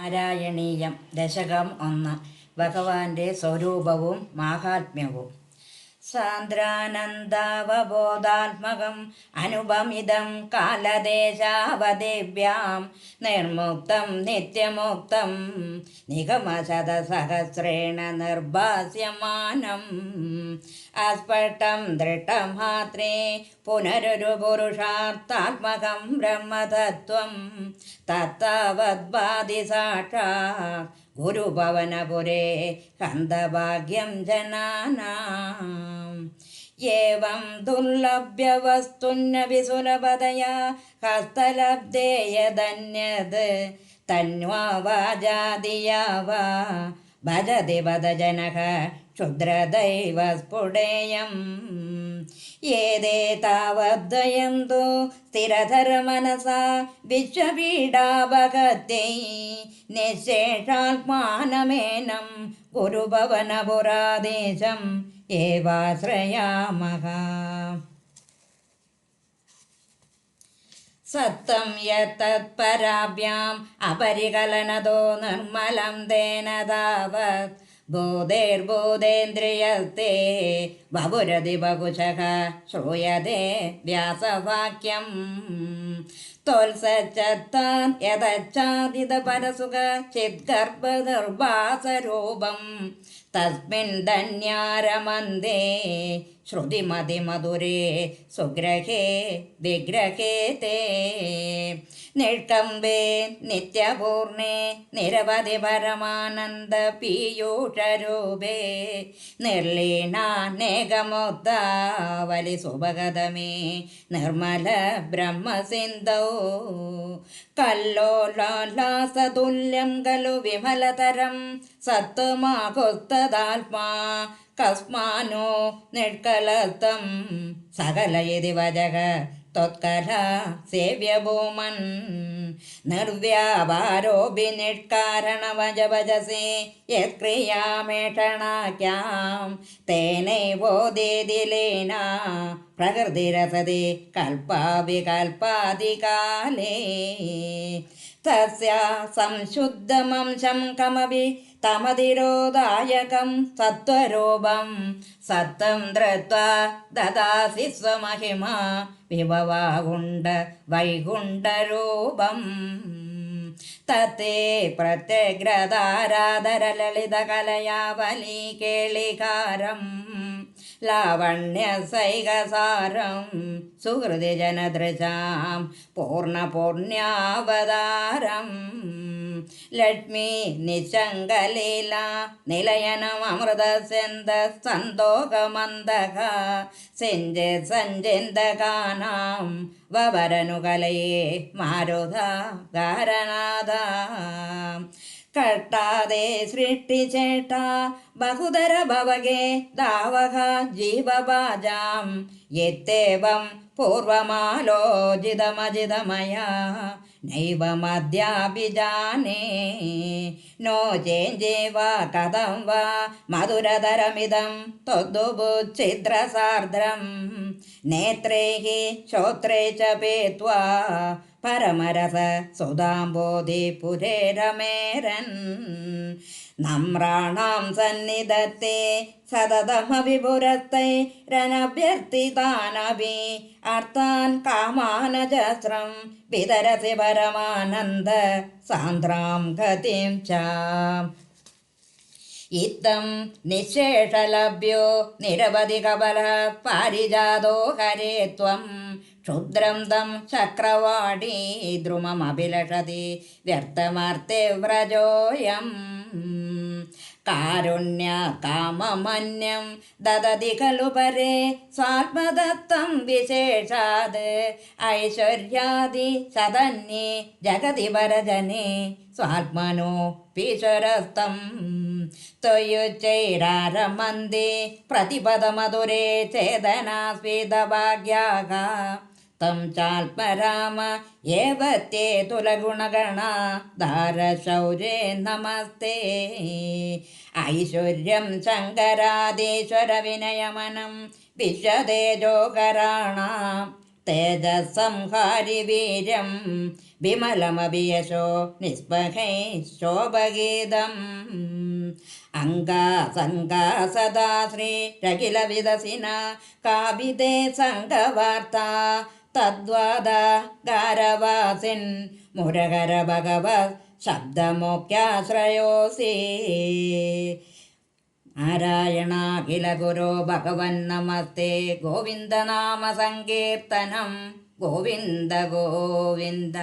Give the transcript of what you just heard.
നാരായണീയം ദശകം 1. ഭഗവാന്റെ സ്വരൂപവും മാഹാത്മ്യവും. സാന്ദ്രാനന്ദാവബോധാത്മകം അനുപമിതം കാലദേശാവദേവ്യാം നിർമുക്തം നിത്യമുക്തം നിഗമശതസഹസ്രേണ നിർഭാസ്യമാനം അസ്പഷ്ടം ദൃഷ്ടമാത്രേ പുനരൊരു പുരുഷാർത്ഥാത്മകം ബ്രഹ്മതത്വം തത്താവദ്വാദി സാക്ഷാത് ഗുരുഭവനപുരേ ഹന്തഭാഗ്യം ജനാനാം ഏവം ദുർലഭ്യവസ്തുന്ന വിസുലഭതയാ ഹസ്തലബ്ധേയധന്യത് തന്വാ വാജാദിയാ വാ ഭജതി ഭജനഃ ക്ഷുദ്രദൈവ സ്ഫുടേയം ഏതേ താവദ്വയന്തു സ്ഥിരധർമനസാ വിശ്വപീഡാപകത്യൈ നിശേഷാത്മാനമേനം ഗുരുഭവനപുരാദേശം ഏവാശ്രയാമഃ. സത്വം യത്തത്പരാഭ്യാം അപരികലനതോ നിർമ്മലം തേന താവത് ബോധേർബോധേന്ദ്രിയത്തെ ബഹുരതി ബഹുശഃ ശ്രൂയതേ വ്യാസവാക്യം തോൽസച്ചത്താൻ യഥച്ഛാദിത പരസുഖ ചിദ്ഗർഭനിർഭാസരൂപം തസ്മിൻ ധന്യാരമന്ദേ ശ്രുതിമതിമധുരേ സുഗ്രഹേ വിഗ്രഹേ തേ നിഷ്കമ്പേ നിത്യപൂർണേ നിരവധി പരമാനന്ദ പീയൂഷരൂപേ നിർലീനാനേകമുക്താവലി സുഭഗതമേ നിർമ്മല ബ്രഹ്മസിന്ധൗ കല്ലോലാസതുല്യം ഖലു വിമലതരം സത്വമാകുസ്തദാത്മാ കസ്മാനോ നിഷ്കലത്വം സകലയതി വജക ത്വത്കല സേവ്യഭൂമൻ നിർവ്യാപാരോപി നിഷ്കാരണവജഭജസേ യത്ക്രിയാമേഷണാക്യാം തേനൈവോദേതിലേന പ്രകൃതിരസതി കൽപ്പാവികൽപ്പാദികാലേ തസ്യ സംശുദ്ധമംശം കമപി തമതിരോധായകം സത്വരൂപം സത്വം ധൃത്വാ ദദാസി സ്വമഹിമാ വിഭവാകുണ്ഡ വൈകുണ്ഠരൂപം തത്തേ പ്രത്യഗ്രധാരാധരലളിതകലയാവലി കേളികാരം ലാവണ്യസൈകസാരം സുഹൃതി ജനദൃശാം പൂർണ്ണപൂർണ്യാവതാരം ലക്ഷ്മീ നിശങ്കലീല നിലയനം അമൃതസെന്ത സന്തോകമന്ദക സിഞ്ച സഞ്ചിന്തകാനാം വവരനുകലയേ മാരുത കാരണാഥ കട്ടാതെ സൃഷ്ടിചേട്ട ബഹുതര ഭവകേ ദാവക ജീവഭാജാം യത്തേവം പൂർവമാലോചിതമജിതമയാ നൈവമദ്യാഭിജാനേ നോ ചേഞ്ചേ വാ കഥം വാ മധുരതരമിദം ത്വദ്ഭുച്ഛിദ്രസാർദ്രം നേത്രൈഃ ശ്രോത്രേ ച പേത്വാ പരമരസ സുധാംബോധി പുരേ രമേരൻ നമ്രാണാം സന്നിധത്തെ സതതമവിപുരത്തൈരനഭ്യർത്ഥിതാനഭി അർത്ഥാൻ കാമാനജസ്രം വിതരസി പരമാനന്ദ സാന്ദ്രാം ഗതിം ച ഇത്തം നിശേഷലഭ്യോ നിരവധി കബല പാരിജാതോ ഹരേ ത്വം ക്ഷുദ്രം തം ചക്രവാടി ദ്രുമമഭിലഷതി വ്യർത്ഥമാർത്തെ വ്രജോയം കാരുണ്യ കാമമന്യം ദദതി ഖലു പരേ സ്വാത്മദത്തം വിശേഷാത് ഐശ്വര്യാദി സദന്യേ ജഗതി പരജനേ സ്വാത്മനോ ഈശ്വരസ്തം ത്വയുച്ചൈരാരമന്ദേ പ്രതിപദമധുരേ ചേതനാസ്വേദഭാഗ്യാഃ തം ചാത്മരാമ ഏവ തേ തുലഗുണഗണ ധാരശൗരേ നമസ്തേ ഐശ്വര്യം ശങ്കരാദീശ്വര വിനയമനം വിശ്വതേജോകരാണാം തേജസംഹാരി വീര്യം വിമലമഭിയശോ നിസ്പഹൈ ശോഭഗീതം അംഗാസംഗാ സദാ ശ്രീരഖില വിദസിന കാവിതേ സംഘവാർത്ത തദ്വാദ ഗാരവാസിൻ മുരഹര ഭഗവത് ശബ്ദമോക്യാശ്രയോസി നാരായണാഖില ഗുരോ ഭഗവൻ നമസ്തേ ഗോവിന്ദനാമ സങ്കീർത്തനം ഗോവിന്ദ ഗോവിന്ദ.